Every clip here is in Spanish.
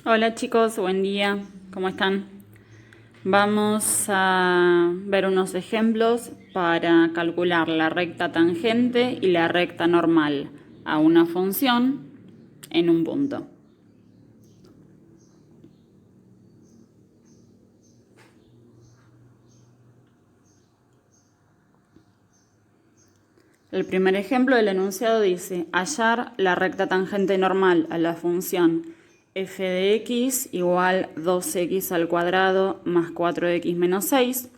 Hola chicos, buen día, ¿cómo están? Vamos a ver unos ejemplos para calcular la recta tangente y la recta normal a una función en un punto. El primer ejemplo del enunciado dice: hallar la recta tangente normal a la función f de x igual 2x al cuadrado más 4x menos 6,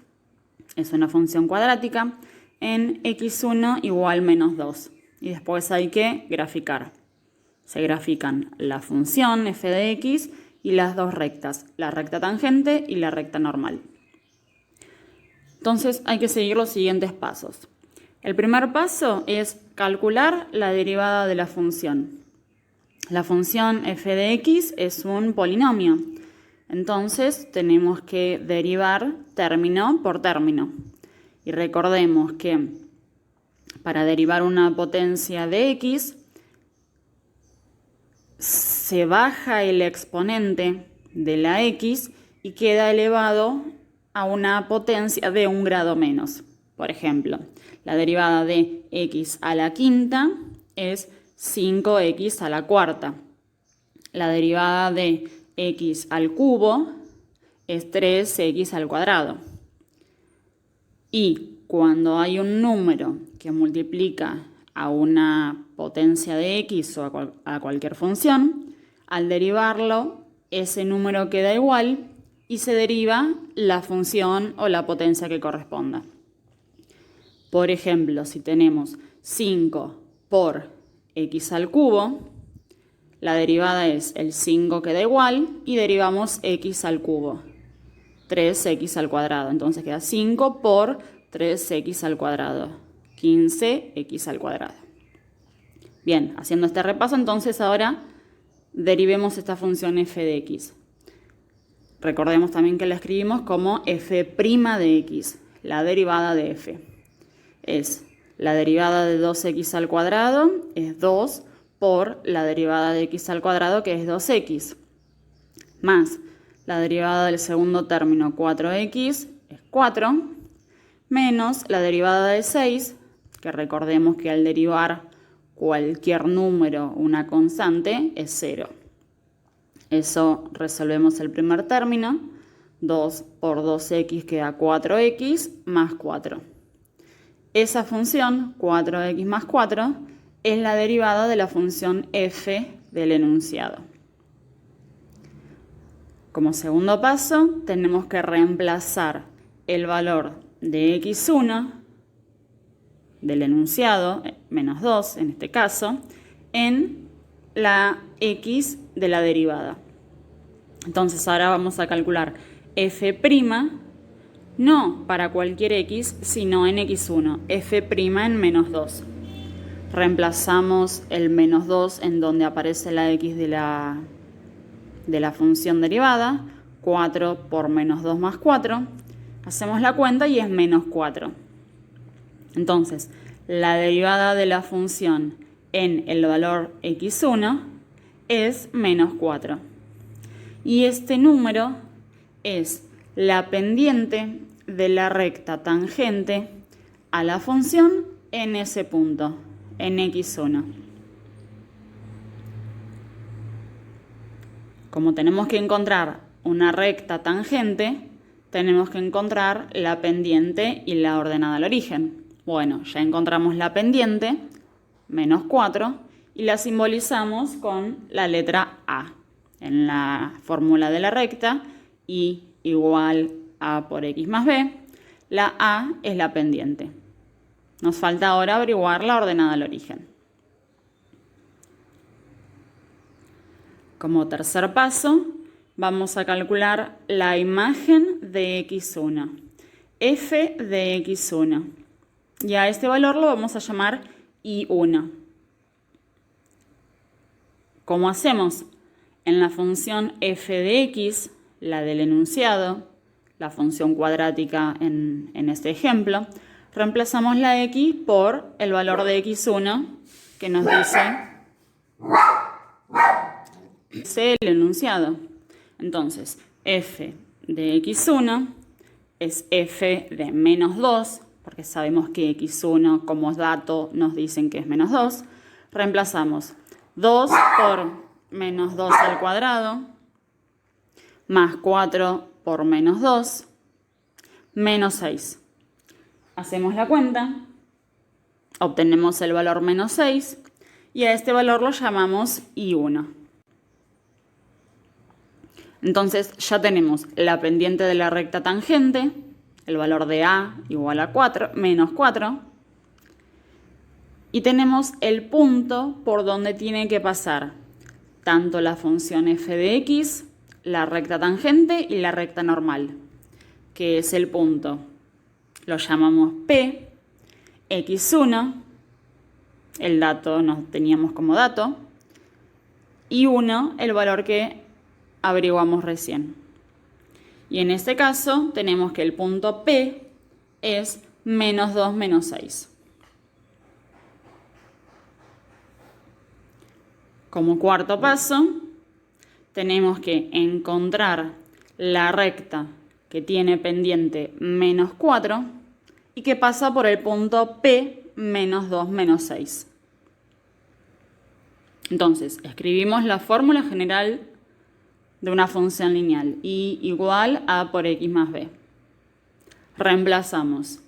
es una función cuadrática, en x1 igual menos 2. Y después hay que graficar. Se grafican la función f de x y las dos rectas, la recta tangente y la recta normal. Entonces hay que seguir los siguientes pasos. El primer paso es calcular la derivada de la función. La función f de x es un polinomio. Entonces tenemos que derivar término por término. Y recordemos que para derivar una potencia de x, se baja el exponente de la x y queda elevado a una potencia de 1 grado menos. Por ejemplo, la derivada de x a la quinta es 5x a la cuarta. La derivada de x al cubo es 3x al cuadrado. Y cuando hay un número que multiplica a una potencia de x o a cualquier función, al derivarlo, ese número queda igual y se deriva la función o la potencia que corresponda. Por ejemplo, si tenemos 5 por x al cubo, la derivada es el 5 queda igual y derivamos x al cubo, 3x al cuadrado. Entonces queda 5 por 3x al cuadrado, 15x al cuadrado. Bien, haciendo este repaso, entonces ahora derivemos esta función f de x. Recordemos también que la escribimos como f' de x, la derivada de f. Es la derivada de 2x al cuadrado, es 2 por la derivada de x al cuadrado, que es 2x, más la derivada del segundo término, 4x, es 4, menos la derivada de 6, que recordemos que al derivar cualquier número, una constante, es 0. Eso resolvemos el primer término, 2 por 2x queda 4x más 4. Esa función, 4x más 4, es la derivada de la función f del enunciado. Como segundo paso, tenemos que reemplazar el valor de x1 del enunciado, menos 2 en este caso, en la x de la derivada. Entonces ahora vamos a calcular f', no para cualquier x, sino en x1, f' en menos 2. Reemplazamos el menos 2 en donde aparece la x de la función derivada, 4 por menos 2 más 4. Hacemos la cuenta y es menos 4. Entonces, la derivada de la función en el valor x1 es menos 4. Y este número es la pendiente de la recta tangente a la función en ese punto, en x1. Como tenemos que encontrar una recta tangente, tenemos que encontrar la pendiente y la ordenada al origen. Bueno, ya encontramos la pendiente, menos 4, y la simbolizamos con la letra A. En la fórmula de la recta, y igual a por x más b, la A es la pendiente. Nos falta ahora averiguar la ordenada al origen. Como tercer paso, vamos a calcular la imagen de x1, f de x1. Y a este valor lo vamos a llamar I1. ¿Cómo hacemos? En la función f de x, la del enunciado, la función cuadrática en este ejemplo, reemplazamos la x por el valor de x1 que nos dice el enunciado. Entonces, f de x1 es f de menos 2, porque sabemos que x1 como dato nos dicen que es menos 2. Reemplazamos 2 por menos 2 al cuadrado, más 4 por menos 2, menos 6. Hacemos la cuenta, obtenemos el valor menos 6 y a este valor lo llamamos I1. Entonces ya tenemos la pendiente de la recta tangente, el valor de A igual a 4, menos 4, y tenemos el punto por donde tiene que pasar tanto la función f de x, la recta tangente y la recta normal, que es el punto. Lo llamamos P, x1, el dato nos teníamos como dato, y 1, el valor que averiguamos recién. Y en este caso tenemos que el punto P es menos 2 menos 6. Como cuarto paso, tenemos que encontrar la recta que tiene pendiente menos 4 y que pasa por el punto P menos 2 menos 6. Entonces, escribimos la fórmula general de una función lineal, y igual a por x más b. Reemplazamos.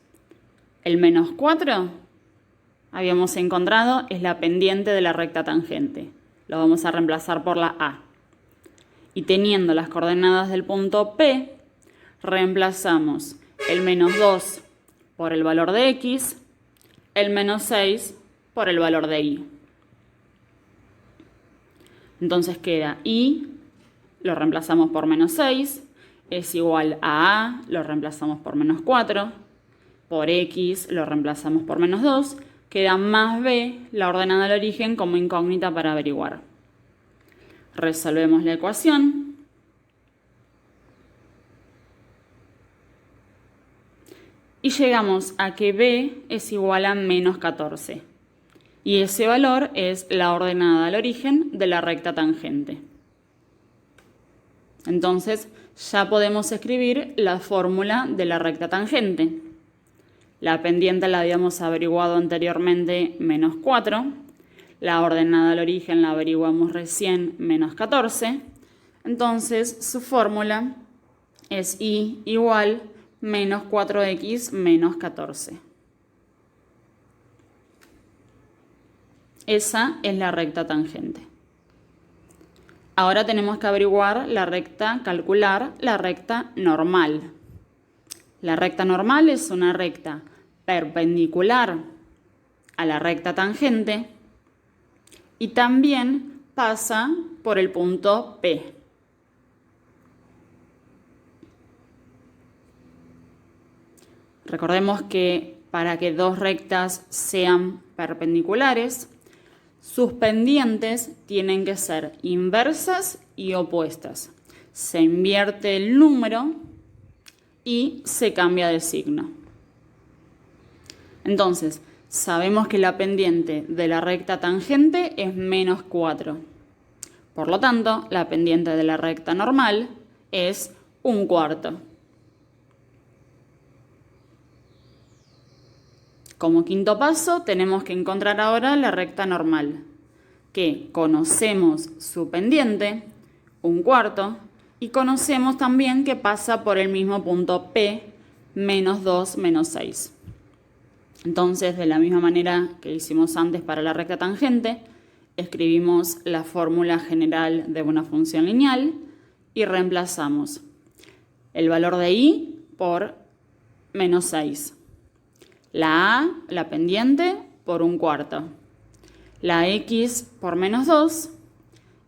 El menos 4, habíamos encontrado, es la pendiente de la recta tangente. Lo vamos a reemplazar por la a. Y teniendo las coordenadas del punto P, reemplazamos el menos 2 por el valor de x, el menos 6 por el valor de y. Entonces queda y, lo reemplazamos por menos 6, es igual a lo reemplazamos por menos 4, por x lo reemplazamos por menos 2, queda más b, la ordenada del origen, como incógnita para averiguar. Resolvemos la ecuación. Y llegamos a que b es igual a menos 14. Y ese valor es la ordenada al origen de la recta tangente. Entonces, ya podemos escribir la fórmula de la recta tangente. La pendiente la habíamos averiguado anteriormente, menos 4. La ordenada al origen la averiguamos recién, menos 14. Entonces, su fórmula es y igual menos 4x menos 14. Esa es la recta tangente. Ahora tenemos que averiguar calcular la recta normal. La recta normal es una recta perpendicular a la recta tangente y también pasa por el punto P. Recordemos que para que dos rectas sean perpendiculares, sus pendientes tienen que ser inversas y opuestas. Se invierte el número y se cambia de signo. Entonces, sabemos que la pendiente de la recta tangente es menos 4. Por lo tanto, la pendiente de la recta normal es 1/4. Como quinto paso, tenemos que encontrar ahora la recta normal, que conocemos su pendiente, 1/4, y conocemos también que pasa por el mismo punto P, menos 2 menos 6. Entonces, de la misma manera que hicimos antes para la recta tangente, escribimos la fórmula general de una función lineal y reemplazamos el valor de y por menos 6. La a, la pendiente, por 1/4. La x por menos 2.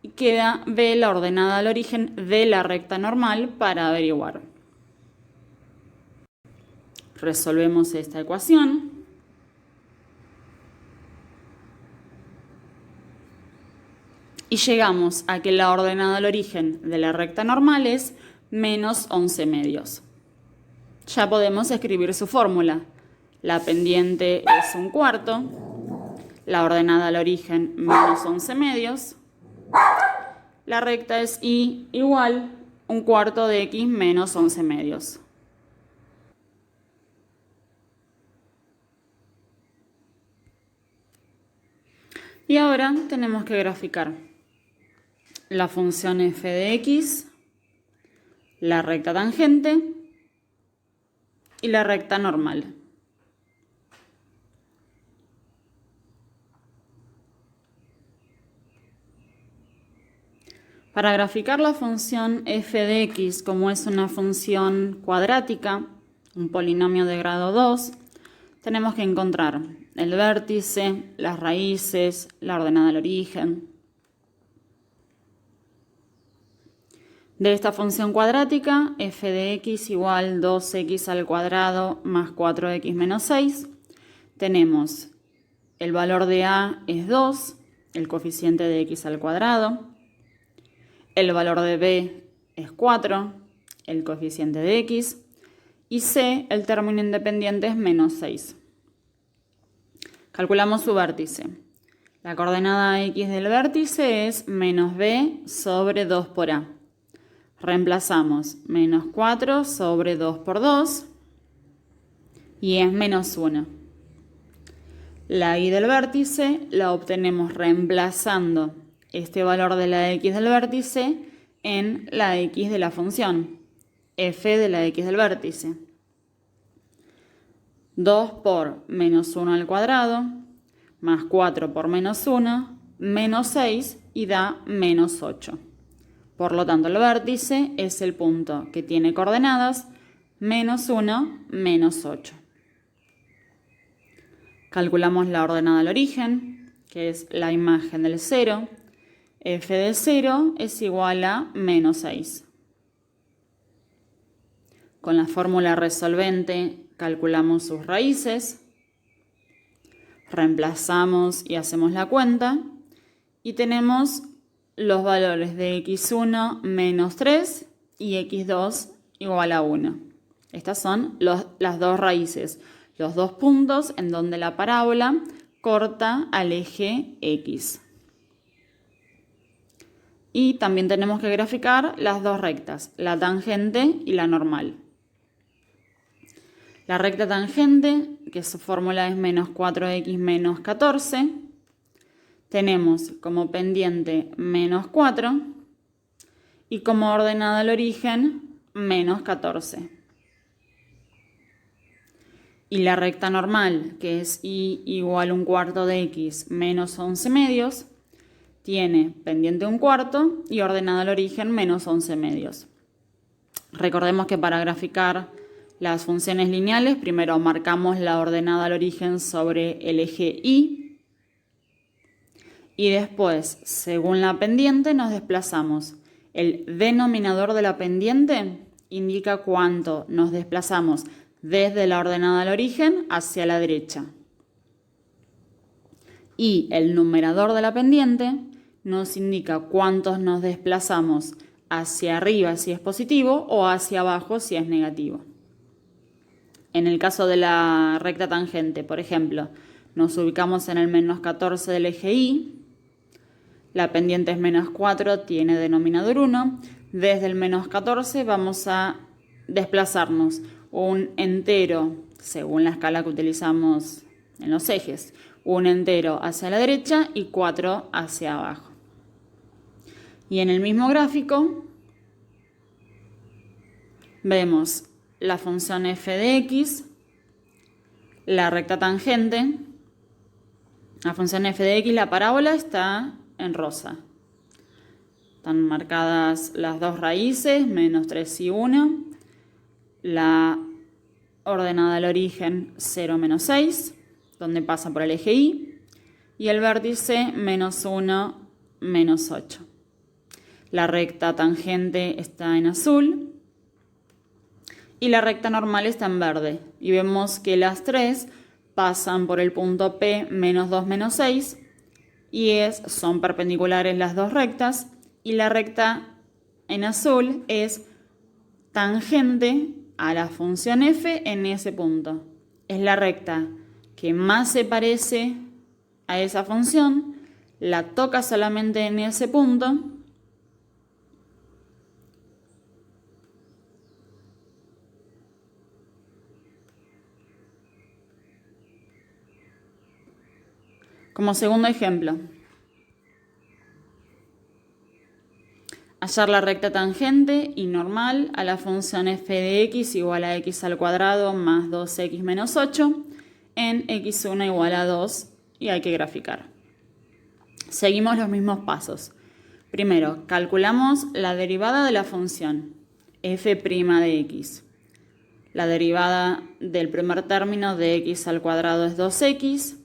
Y queda b, la ordenada al origen de la recta normal para averiguar. Resolvemos esta ecuación. Y llegamos a que la ordenada al origen de la recta normal es menos 11 medios. Ya podemos escribir su fórmula. La pendiente es 1/4, la ordenada al origen menos 11 medios, la recta es y igual un cuarto de x menos 11 medios. Y ahora tenemos que graficar la función f de x, la recta tangente y la recta normal. Para graficar la función f de x, como es una función cuadrática, un polinomio de grado 2, tenemos que encontrar el vértice, las raíces, la ordenada del origen. De esta función cuadrática, f de x igual 2x al cuadrado más 4x menos 6, tenemos el valor de a es 2, el coeficiente de x al cuadrado, el valor de b es 4, el coeficiente de x, y c, el término independiente, es menos 6. Calculamos su vértice. La coordenada x del vértice es menos b sobre 2 por a. Reemplazamos menos 4 sobre 2 por 2 y es menos 1. La y del vértice la obtenemos reemplazando este valor de la x del vértice en la x de la función, f de la x del vértice. 2 por menos 1 al cuadrado, más 4 por menos 1, menos 6 y da menos 8. Por lo tanto, el vértice es el punto que tiene coordenadas menos 1, menos 8. Calculamos la ordenada del origen, que es la imagen del 0. F de 0 es igual a menos 6. Con la fórmula resolvente calculamos sus raíces, reemplazamos y hacemos la cuenta y tenemos los valores de x1 menos 3 y x2 igual a 1. Estas son las dos raíces, los dos puntos en donde la parábola corta al eje x. Y también tenemos que graficar las dos rectas, la tangente y la normal. La recta tangente, que su fórmula es menos 4x menos 14, tenemos como pendiente menos 4 y como ordenada al origen menos 14. Y la recta normal, que es y igual a un cuarto de x menos 11 medios, tiene pendiente un cuarto y ordenada al origen menos 11 medios. Recordemos que para graficar las funciones lineales, primero marcamos la ordenada al origen sobre el eje y después, según la pendiente, nos desplazamos. El denominador de la pendiente indica cuánto nos desplazamos desde la ordenada al origen hacia la derecha. Y el numerador de la pendiente nos indica cuántos nos desplazamos hacia arriba si es positivo o hacia abajo si es negativo. En el caso de la recta tangente, por ejemplo, nos ubicamos en el menos 14 del eje y, la pendiente es menos 4, tiene denominador 1, desde el menos 14 vamos a desplazarnos un entero, según la escala que utilizamos en los ejes, un entero hacia la derecha y 4 hacia abajo. Y en el mismo gráfico vemos la función f de x, la recta tangente, la función f de x, la parábola está en rosa. Están marcadas las dos raíces, menos 3 y 1, la ordenada al origen 0, menos 6, donde pasa por el eje y el vértice menos 1, menos 8. La recta tangente está en azul y la recta normal está en verde. Y vemos que las tres pasan por el punto P menos 2, menos 6 y son perpendiculares las dos rectas. Y la recta en azul es tangente a la función f en ese punto. Es la recta que más se parece a esa función, la toca solamente en ese punto Como segundo ejemplo, hallar la recta tangente y normal a la función f de x igual a x al cuadrado más 2x menos 8 en x1 igual a 2 y hay que graficar. Seguimos los mismos pasos. Primero, calculamos la derivada de la función f' de x. La derivada del primer término de x al cuadrado es 2x,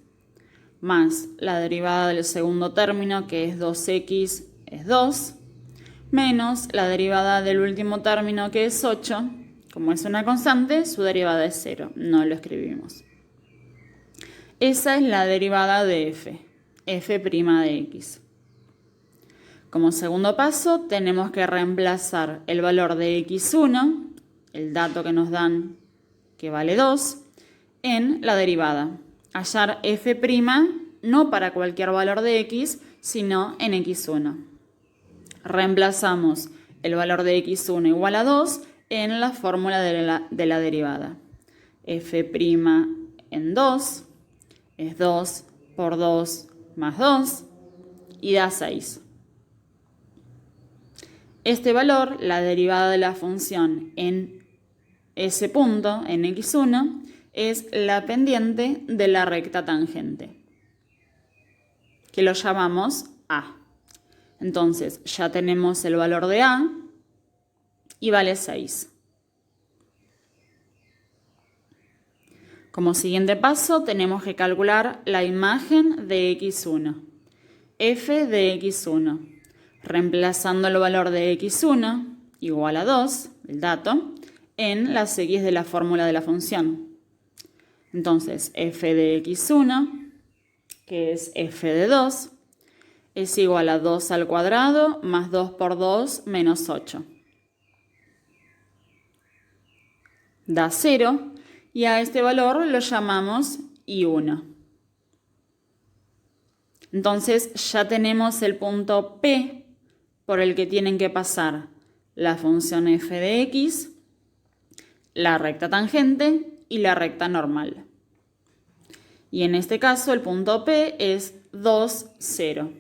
más la derivada del segundo término, que es 2x, es 2, menos la derivada del último término, que es 8. Como es una constante, su derivada es 0. No lo escribimos. Esa es la derivada de f' de x. Como segundo paso, tenemos que reemplazar el valor de x1, el dato que nos dan que vale 2, en la derivada. Hallar f' no para cualquier valor de x, sino en x1. Reemplazamos el valor de x1 igual a 2 en la fórmula de la derivada. F' en 2 es 2 por 2 más 2 y da 6. Este valor, la derivada de la función en ese punto, en x1, es la pendiente de la recta tangente, que lo llamamos a. Entonces, ya tenemos el valor de a y vale 6. Como siguiente paso, tenemos que calcular la imagen de x1, f de x1, reemplazando el valor de x1 igual a 2, el dato, en las x de la fórmula de la función. Entonces, f de x1, que es f de 2, es igual a 2 al cuadrado más 2 por 2 menos 8. Da 0 y a este valor lo llamamos I1. Entonces ya tenemos el punto P por el que tienen que pasar la función f de x, la recta tangente y la recta normal. Y en este caso el punto P es 2, 0.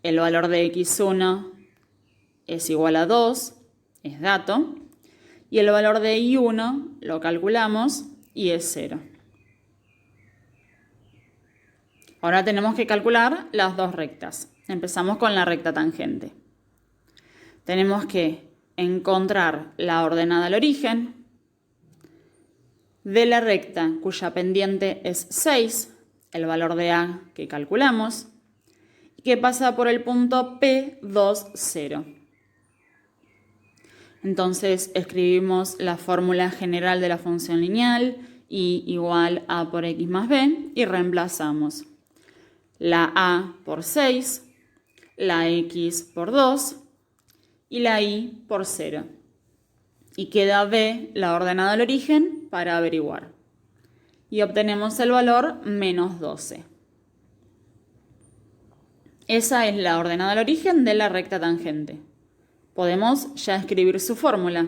El valor de x1 es igual a 2, es dato, y el valor de I1 lo calculamos y es 0. Ahora tenemos que calcular las dos rectas. Empezamos con la recta tangente. Tenemos que encontrar la ordenada al origen de la recta cuya pendiente es 6, el valor de a que calculamos, y que pasa por el punto P2, 0. Entonces escribimos la fórmula general de la función lineal, y igual a por x más b, y reemplazamos la a por 6, la x por 2, y la y por 0. Y queda b, la ordenada al origen, para averiguar. Y obtenemos el valor menos 12. Esa es la ordenada al origen de la recta tangente. Podemos ya escribir su fórmula.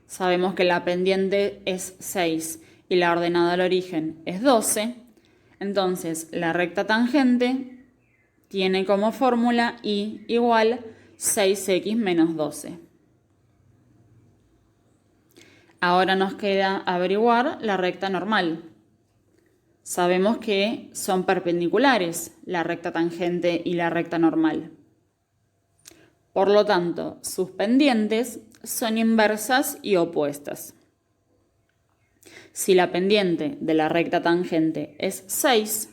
Sabemos que la pendiente es 6 y la ordenada al origen es 12. Entonces la recta tangente tiene como fórmula y igual 6x menos 12. Ahora nos queda averiguar la recta normal. Sabemos que son perpendiculares la recta tangente y la recta normal. Por lo tanto, sus pendientes son inversas y opuestas. Si la pendiente de la recta tangente es 6,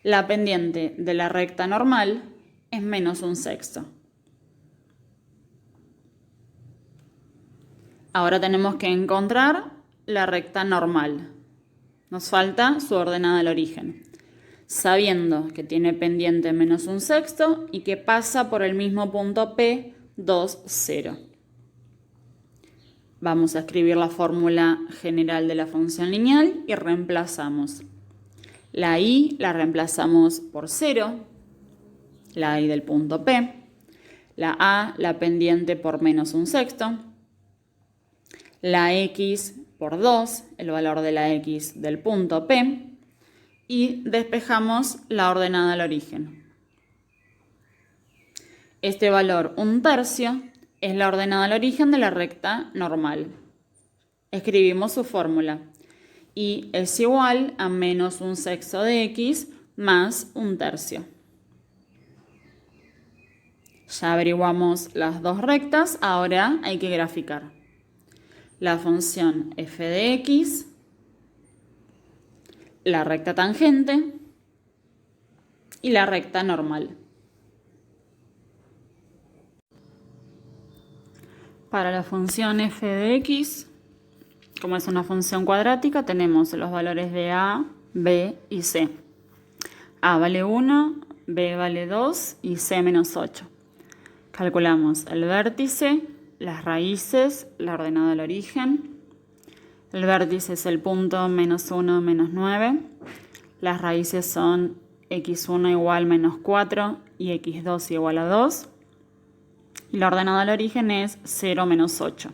la pendiente de la recta normal es menos 1/6. Ahora tenemos que encontrar la recta normal. Nos falta su ordenada al origen, sabiendo que tiene pendiente menos 1/6 y que pasa por el mismo punto P, 2, 0. Vamos a escribir la fórmula general de la función lineal y reemplazamos. La y la reemplazamos por 0, la y del punto P. La a, la pendiente, por menos 1/6. La x por 2, el valor de la x del punto P. y despejamos la ordenada al origen. Este valor 1/3 es la ordenada al origen de la recta normal. Escribimos su fórmula. Y es igual a menos 1/6 de x más 1/3. Ya averiguamos las dos rectas, ahora hay que graficar. La función f de x, la recta tangente y la recta normal. Para la función f de x, como es una función cuadrática, tenemos los valores de a, b y c. A vale 1, b vale 2 y c menos 8. Calculamos el vértice, las raíces, la ordenada al origen. El vértice es el punto menos 1, menos 9. Las raíces son x1 igual menos 4 y x2 igual a 2. Y la ordenada al origen es 0, menos 8.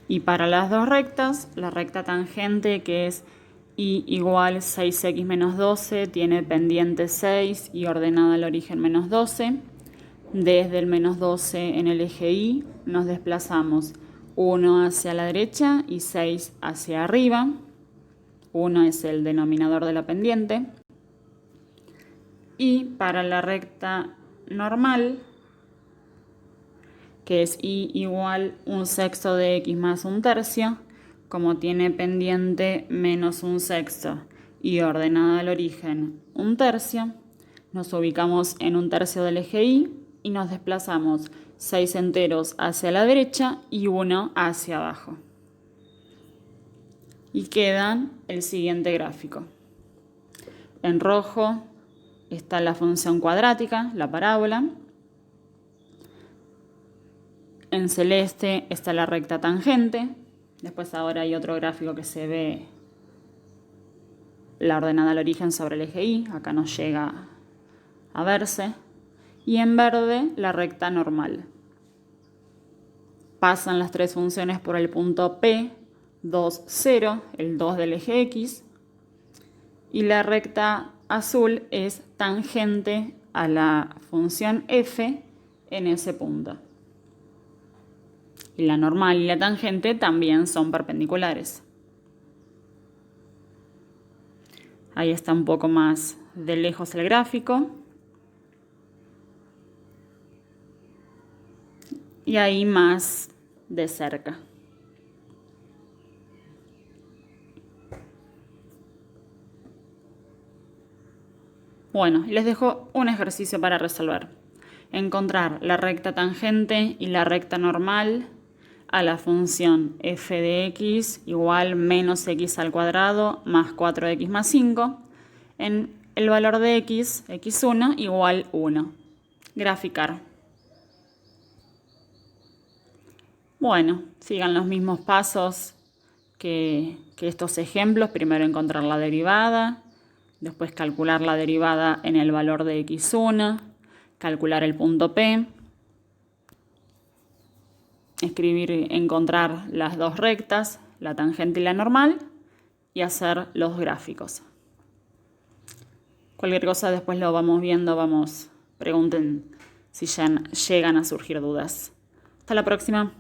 Y para las dos rectas, la recta tangente, que es y igual 6x menos 12, tiene pendiente 6 y ordenada al origen menos 12. Desde el menos 12 en el eje Y nos desplazamos 1 hacia la derecha y 6 hacia arriba. 1 es el denominador de la pendiente. Y para la recta normal, que es y igual 1/6 de x más 1/3, como tiene pendiente menos 1/6 y ordenada al origen 1/3, nos ubicamos en 1/3 del eje Y y nos desplazamos 6 enteros hacia la derecha y 1 hacia abajo. Y queda el siguiente gráfico. En rojo está la función cuadrática, la parábola. En celeste está la recta tangente. Después ahora hay otro gráfico que se ve la ordenada al origen sobre el eje Y. Acá no llega a verse. Y en verde la recta normal. Pasan las tres funciones por el punto P, 2, 0, el 2 del eje X. Y la recta azul es tangente a la función f en ese punto. Y la normal y la tangente también son perpendiculares. Ahí está un poco más de lejos el gráfico. Y ahí más de cerca. Bueno, les dejo un ejercicio para resolver. Encontrar la recta tangente y la recta normal a la función f de x igual menos x al cuadrado más 4x más 5 en el valor de x, x1 igual 1. Graficar. Bueno, sigan los mismos pasos que estos ejemplos. Primero encontrar la derivada, después calcular la derivada en el valor de x1, calcular el punto P, escribir, encontrar las dos rectas, la tangente y la normal, y hacer los gráficos. Cualquier cosa después lo vamos viendo, pregunten si ya llegan a surgir dudas. Hasta la próxima.